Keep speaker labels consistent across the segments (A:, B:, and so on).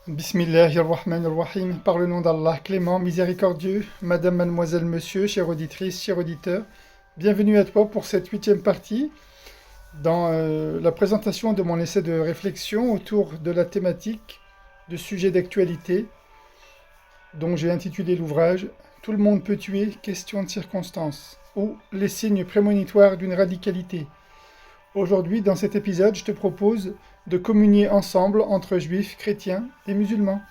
A: Bismillahirrahmanirrahim, par le nom d'Allah, clément, miséricordieux, madame, mademoiselle, monsieur, chère auditrice, cher auditeur, bienvenue à toi pour cette huitième partie dans la présentation de mon essai de réflexion autour de la thématique de sujets d'actualité dont j'ai intitulé l'ouvrage Tout le monde peut tuer, question de circonstance, ou les signes prémonitoires d'une radicalité. Aujourd'hui, dans cet épisode, je te propose de communier ensemble entre juifs, chrétiens et musulmans.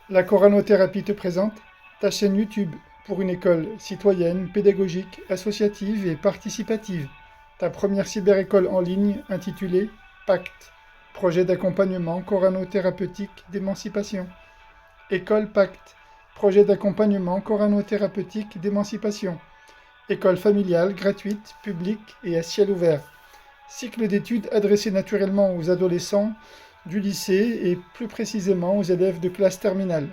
A: La Coranothérapie te présente ta chaîne YouTube pour une école citoyenne, pédagogique, associative et participative. Ta première cyberécole en ligne intitulée Pacte, projet d'accompagnement coranothérapeutique d'émancipation. École Pacte, projet d'accompagnement coranothérapeutique d'émancipation. École familiale, gratuite, publique et à ciel ouvert. Cycle d'études adressé naturellement aux adolescents du lycée et plus précisément aux élèves de classe terminale,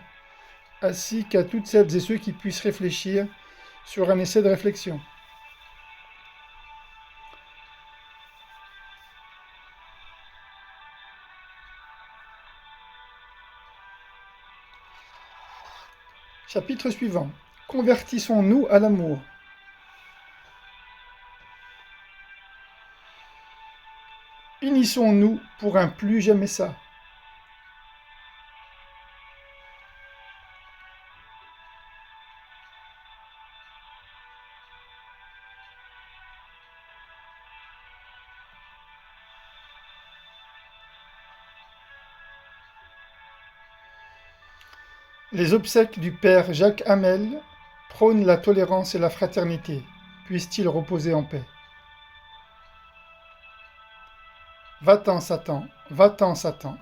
A: ainsi qu'à toutes celles et ceux qui puissent réfléchir sur un essai de réflexion. Chapitre suivant. Convertissons-nous à l'amour. Unissons-nous pour un plus jamais ça. Les obsèques du père Jacques Hamel prônent la tolérance et la fraternité. Puisse-t-il reposer en paix. Va-t'en, Satan, va-t'en, Satan.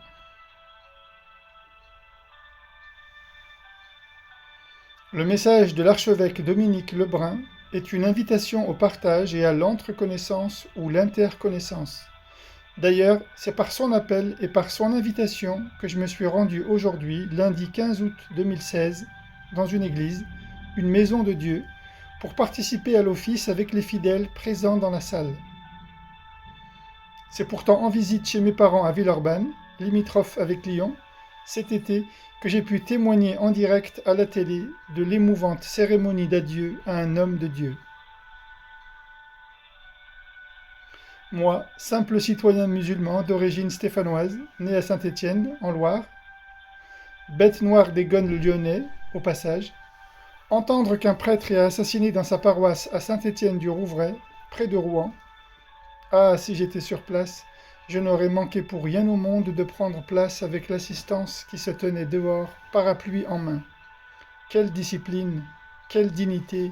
A: Le message de l'archevêque Dominique Lebrun est une invitation au partage et à l'entreconnaissance ou l'interconnaissance. D'ailleurs, c'est par son appel et par son invitation que je me suis rendu aujourd'hui, lundi 15 août 2016, dans une église, une maison de Dieu, pour participer à l'office avec les fidèles présents dans la salle. C'est pourtant en visite chez mes parents à Villeurbanne, limitrophe avec Lyon, cet été, que j'ai pu témoigner en direct à la télé de l'émouvante cérémonie d'adieu à un homme de Dieu. Moi, simple citoyen musulman d'origine stéphanoise, né à Saint-Étienne, en Loire, bête noire des gones lyonnais, au passage, entendre qu'un prêtre est assassiné dans sa paroisse à Saint-Étienne-du-Rouvray, près de Rouen. Ah, si j'étais sur place, je n'aurais manqué pour rien au monde de prendre place avec l'assistance qui se tenait dehors, parapluie en main. Quelle discipline, quelle dignité,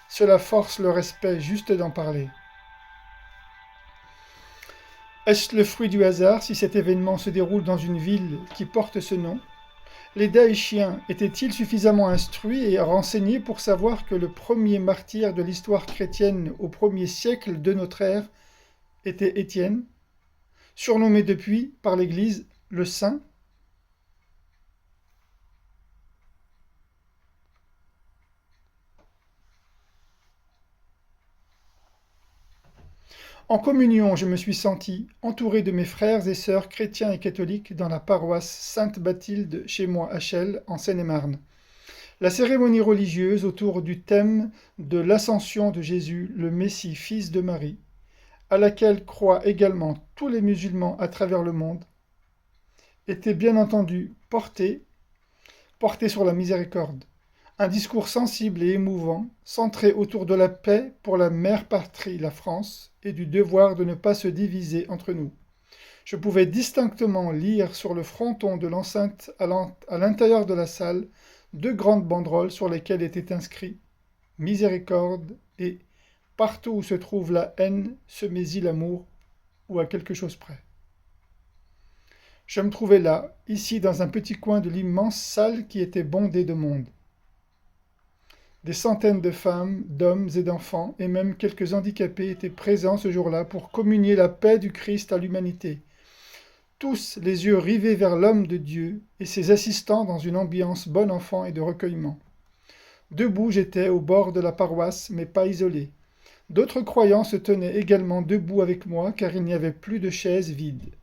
A: cela force le respect juste d'en parler. Est-ce le fruit du hasard si cet événement se déroule dans une ville qui porte ce nom? Les Daéchiens étaient-ils suffisamment instruits et renseignés pour savoir que le premier martyr de l'histoire chrétienne au 1er siècle de notre ère était Étienne, surnommé depuis par l'Église le Saint? En communion, je me suis senti entouré de mes frères et sœurs chrétiens et catholiques dans la paroisse Sainte-Bathilde chez moi à Chelles, en Seine-et-Marne. La cérémonie religieuse autour du thème de l'ascension de Jésus, le Messie, fils de Marie, à laquelle croient également tous les musulmans à travers le monde, était bien entendu portée sur la miséricorde. Un discours sensible et émouvant, centré autour de la paix pour la mère patrie, la France, et du devoir de ne pas se diviser entre nous. Je pouvais distinctement lire sur le fronton de l'enceinte à l'intérieur de la salle 2 grandes banderoles sur lesquelles était inscrit « Miséricorde » et « Partout où se trouve la haine, se mésit l'amour » ou à quelque chose près. Je me trouvais là, ici dans un petit coin de l'immense salle qui était bondée de monde. Des centaines de femmes, d'hommes et d'enfants, et même quelques handicapés étaient présents ce jour-là pour communier la paix du Christ à l'humanité. Tous les yeux rivés vers l'homme de Dieu et ses assistants dans une ambiance bon enfant et de recueillement. Debout j'étais au bord de la paroisse, mais pas isolé. D'autres croyants se tenaient également debout avec moi, car il n'y avait plus de chaises vides.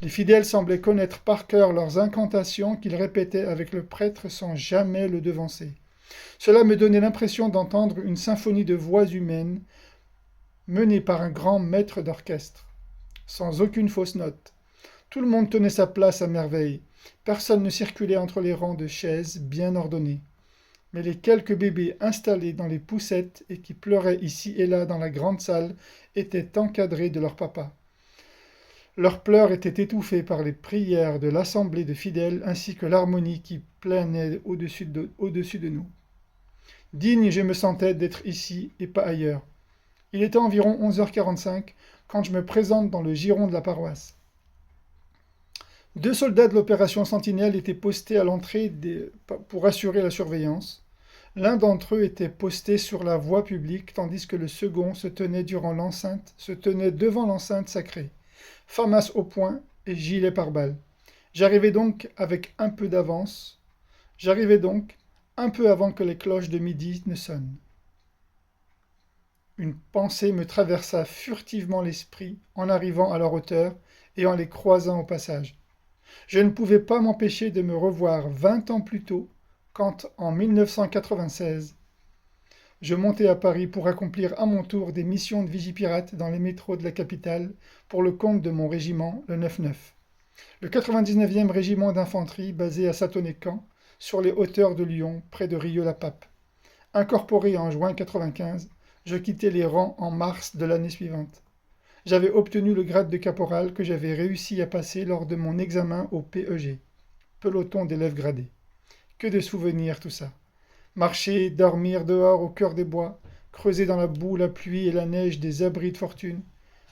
A: Les fidèles semblaient connaître par cœur leurs incantations qu'ils répétaient avec le prêtre sans jamais le devancer. Cela me donnait l'impression d'entendre une symphonie de voix humaines menée par un grand maître d'orchestre, sans aucune fausse note. Tout le monde tenait sa place à merveille. Personne ne circulait entre les rangs de chaises bien ordonnées. Mais les quelques bébés installés dans les poussettes et qui pleuraient ici et là dans la grande salle étaient encadrés de leur papa. Leurs pleurs étaient étouffés par les prières de l'assemblée de fidèles ainsi que l'harmonie qui planait au-dessus de nous. Digne je me sentais d'être ici et pas ailleurs. Il était environ 11h45 quand je me présente dans le giron de la paroisse. 2 soldats de l'opération Sentinelle étaient postés à l'entrée pour assurer la surveillance. L'un d'entre eux était posté sur la voie publique, tandis que le second se tenait devant l'enceinte sacrée, FAMAS au poing et gilet pare-balles. J'arrivais donc un peu avant que les cloches de midi ne sonnent. Une pensée me traversa furtivement l'esprit en arrivant à leur hauteur et en les croisant au passage. Je ne pouvais pas m'empêcher de me revoir 20 ans plus tôt, quand, en 1996, je montais à Paris pour accomplir à mon tour des missions de Vigipirate dans les métros de la capitale pour le compte de mon régiment, le 9-9. Le 99e régiment d'infanterie basé à Satoné-Camp, sur les hauteurs de Lyon, près de Rieux-la-Pape. Incorporé en juin 1995, je quittais les rangs en mars de l'année suivante. J'avais obtenu le grade de caporal que j'avais réussi à passer lors de mon examen au PEG, peloton d'élèves gradés. Que de souvenirs tout ça. Marcher, dormir dehors au cœur des bois, creuser dans la boue, la pluie et la neige des abris de fortune,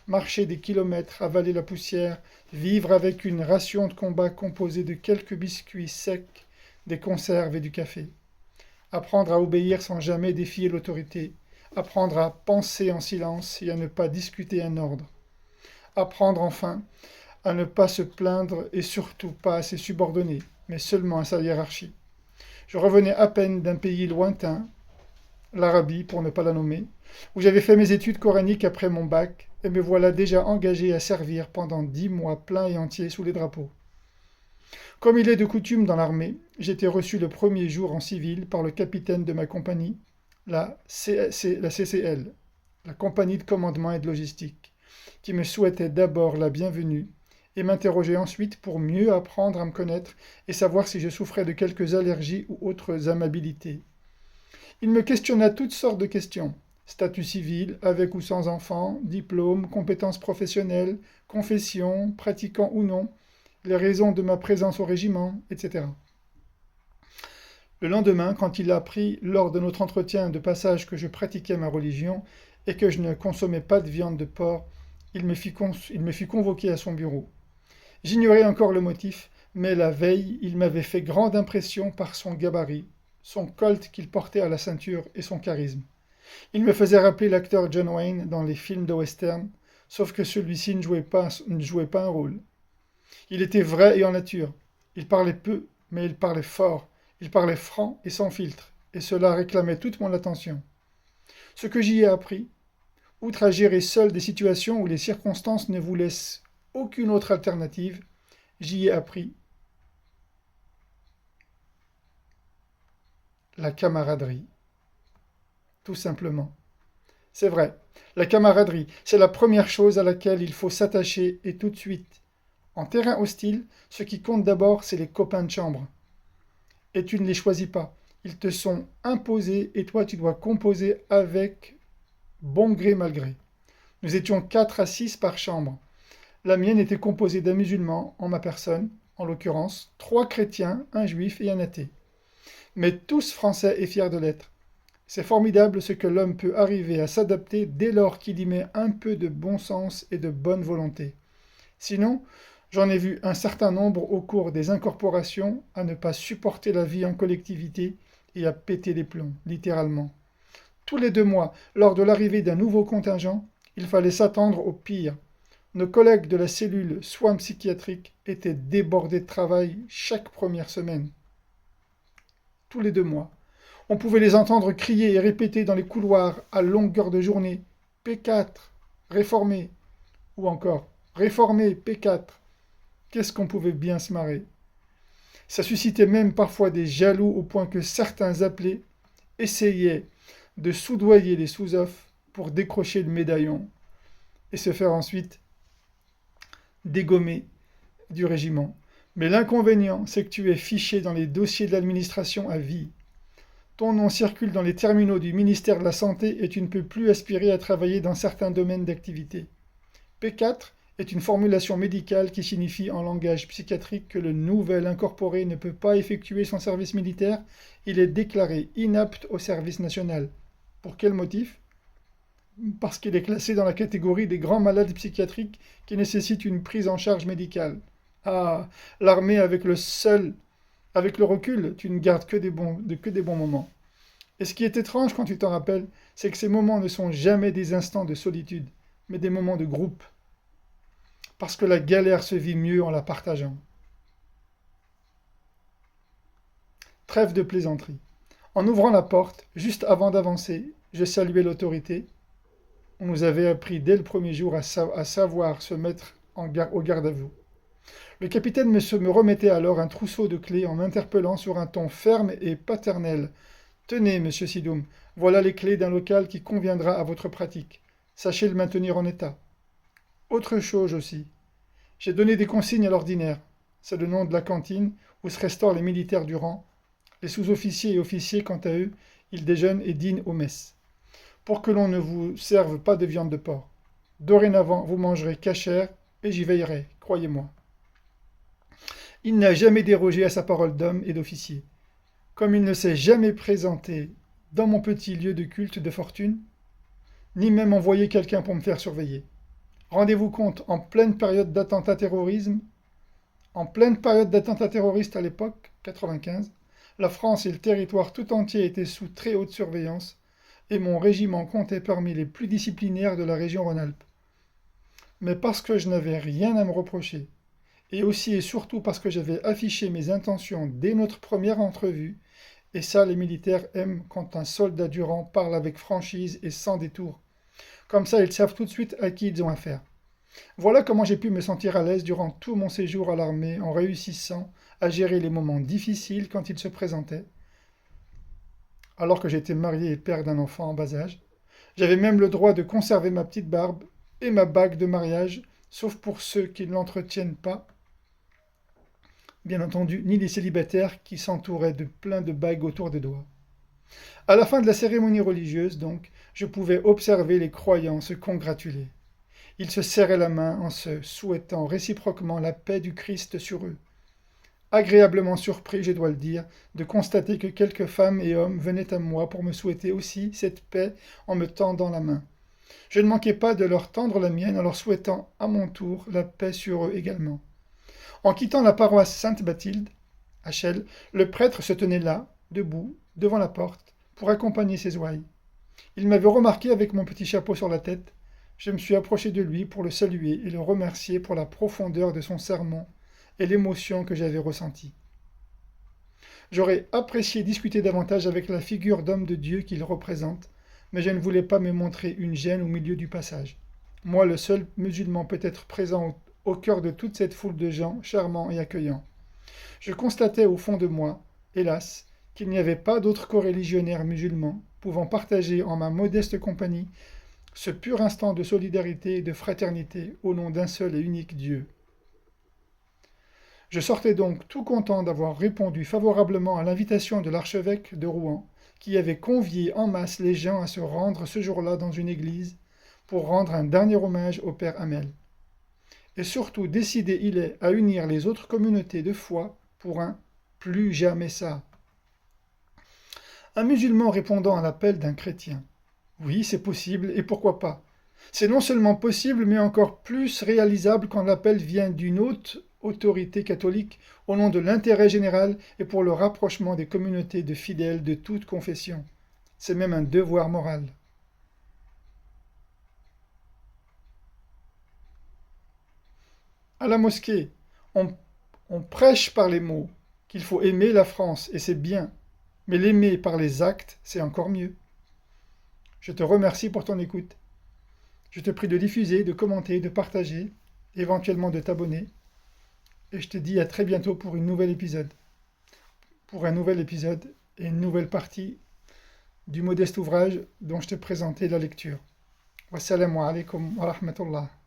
A: marcher des kilomètres, avaler la poussière, vivre avec une ration de combat composée de quelques biscuits secs, des conserves et du café. Apprendre à obéir sans jamais défier l'autorité, apprendre à penser en silence et à ne pas discuter un ordre. Apprendre enfin à ne pas se plaindre et surtout pas à ses subordonnés, mais seulement à sa hiérarchie. Je revenais à peine d'un pays lointain, l'Arabie pour ne pas la nommer, où j'avais fait mes études coraniques après mon bac, et me voilà déjà engagé à servir pendant 10 mois pleins et entiers sous les drapeaux. Comme il est de coutume dans l'armée, j'étais reçu le premier jour en civil par le capitaine de ma compagnie, la CCL, la compagnie de commandement et de logistique, qui me souhaitait d'abord la bienvenue et m'interrogeait ensuite pour mieux apprendre à me connaître et savoir si je souffrais de quelques allergies ou autres amabilités. Il me questionna toutes sortes de questions. Statut civil, avec ou sans enfant, diplôme, compétences professionnelles, confession, pratiquant ou non, les raisons de ma présence au régiment, etc. Le lendemain, quand il a appris lors de notre entretien de passage que je pratiquais ma religion et que je ne consommais pas de viande de porc, il me fit convoquer à son bureau. J'ignorais encore le motif, mais la veille, il m'avait fait grande impression par son gabarit, son colt qu'il portait à la ceinture et son charisme. Il me faisait rappeler l'acteur John Wayne dans les films de western, sauf que celui-ci ne jouait pas un rôle. Il était vrai et en nature. Il parlait peu, mais il parlait fort. Il parlait franc et sans filtre, et cela réclamait toute mon attention. Ce que j'y ai appris, outre à gérer seul des situations où les circonstances ne vous laissent aucune autre alternative, j'y ai appris la camaraderie. Tout simplement. C'est vrai, la camaraderie, c'est la première chose à laquelle il faut s'attacher et tout de suite. En terrain hostile, ce qui compte d'abord, c'est les copains de chambre. Et tu ne les choisis pas. Ils te sont imposés et toi tu dois composer avec bon gré mal gré. Nous étions 4 à 6 par chambre. La mienne était composée d'un musulman, en ma personne, en l'occurrence, 3 chrétiens, un juif et un athée. Mais tous français et fiers de l'être. C'est formidable ce que l'homme peut arriver à s'adapter dès lors qu'il y met un peu de bon sens et de bonne volonté. Sinon, j'en ai vu un certain nombre au cours des incorporations à ne pas supporter la vie en collectivité et à péter les plombs, littéralement. Tous les 2 mois, lors de l'arrivée d'un nouveau contingent, il fallait s'attendre au pire. Nos collègues de la cellule soins psychiatriques étaient débordés de travail chaque première semaine. Tous les 2 mois. On pouvait les entendre crier et répéter dans les couloirs à longueur de journée « P4, réformé » ou encore « Réformé, P4 ». Qu'est-ce qu'on pouvait bien se marrer. Ça suscitait même parfois des jaloux au point que certains appelés essayaient de soudoyer les sous-offres pour décrocher le médaillon et se faire ensuite dégommer du régiment. Mais l'inconvénient, c'est que tu es fiché dans les dossiers de l'administration à vie. Ton nom circule dans les terminaux du ministère de la Santé et tu ne peux plus aspirer à travailler dans certains domaines d'activité. P4 est une formulation médicale qui signifie en langage psychiatrique que le nouvel incorporé ne peut pas effectuer son service militaire, il est déclaré inapte au service national. Pour quel motif? Parce qu'il est classé dans la catégorie des grands malades psychiatriques qui nécessitent une prise en charge médicale. Ah, l'armée avec le recul, tu ne gardes que des bons moments. Et ce qui est étrange quand tu t'en rappelles, c'est que ces moments ne sont jamais des instants de solitude, mais des moments de groupe. Parce que la galère se vit mieux en la partageant. Trêve de plaisanterie. En ouvrant la porte, juste avant d'avancer, je saluais l'autorité. On nous avait appris dès le premier jour à savoir se mettre au garde à vous. Le capitaine me remettait alors un trousseau de clés en m'interpellant sur un ton ferme et paternel. Tenez, monsieur Sidoum, voilà les clés d'un local qui conviendra à votre pratique. Sachez le maintenir en état. Autre chose aussi. J'ai donné des consignes à l'ordinaire. C'est le nom de la cantine où se restaurent les militaires du rang. Les sous-officiers et officiers, quant à eux, ils déjeunent et dînent aux messes. Pour que l'on ne vous serve pas de viande de porc. Dorénavant, vous mangerez cachère et j'y veillerai, croyez-moi. Il n'a jamais dérogé à sa parole d'homme et d'officier. Comme il ne s'est jamais présenté dans mon petit lieu de culte de fortune, ni même envoyé quelqu'un pour me faire surveiller. Rendez-vous compte, en pleine période d'attentat terroristes à l'époque, 95, la France et le territoire tout entier étaient sous très haute surveillance, et mon régiment comptait parmi les plus disciplinaires de la région Rhône-Alpes. Mais parce que je n'avais rien à me reprocher, et aussi et surtout parce que j'avais affiché mes intentions dès notre première entrevue, et ça les militaires aiment quand un soldat du rang parle avec franchise et sans détour. Comme ça, ils savent tout de suite à qui ils ont affaire. Voilà comment j'ai pu me sentir à l'aise durant tout mon séjour à l'armée en réussissant à gérer les moments difficiles quand ils se présentaient, alors que j'étais marié et père d'un enfant en bas âge. J'avais même le droit de conserver ma petite barbe et ma bague de mariage, sauf pour ceux qui ne l'entretiennent pas, bien entendu, ni les célibataires qui s'entouraient de plein de bagues autour des doigts. À la fin de la cérémonie religieuse, donc, je pouvais observer les croyants se congratuler. Ils se serraient la main en se souhaitant réciproquement la paix du Christ sur eux. Agréablement surpris, je dois le dire, de constater que quelques femmes et hommes venaient à moi pour me souhaiter aussi cette paix en me tendant la main. Je ne manquais pas de leur tendre la mienne en leur souhaitant à mon tour la paix sur eux également. En quittant la paroisse Sainte-Bathilde, à Chelles, le prêtre se tenait là, debout, devant la porte, pour accompagner ses ouailles. Il m'avait remarqué avec mon petit chapeau sur la tête. Je me suis approché de lui pour le saluer et le remercier pour la profondeur de son sermon et l'émotion que j'avais ressentie. J'aurais apprécié discuter davantage avec la figure d'homme de Dieu qu'il représente, mais je ne voulais pas me montrer une gêne au milieu du passage. Moi, le seul musulman peut-être présent au cœur de toute cette foule de gens charmants et accueillants. Je constatais au fond de moi, hélas, qu'il n'y avait pas d'autres coreligionnaires musulmans pouvant partager en ma modeste compagnie ce pur instant de solidarité et de fraternité au nom d'un seul et unique Dieu. Je sortais donc tout content d'avoir répondu favorablement à l'invitation de l'archevêque de Rouen, qui avait convié en masse les gens à se rendre ce jour-là dans une église pour rendre un dernier hommage au père Hamel. Et surtout décidé il est à unir les autres communautés de foi pour un plus jamais ça. Un musulman répondant à l'appel d'un chrétien. Oui, c'est possible, et pourquoi pas. C'est non seulement possible, mais encore plus réalisable quand l'appel vient d'une haute autorité catholique au nom de l'intérêt général et pour le rapprochement des communautés de fidèles de toute confession. C'est même un devoir moral. À la mosquée, on prêche par les mots qu'il faut aimer la France, et c'est bien, mais l'aimer par les actes, c'est encore mieux. Je te remercie pour ton écoute. Je te prie de diffuser, de commenter, de partager, éventuellement de t'abonner. et je te dis à très bientôt pour un nouvel épisode. Et une nouvelle partie du modeste ouvrage dont je te présentais la lecture. Wassalamu alaikum wa rahmatullah.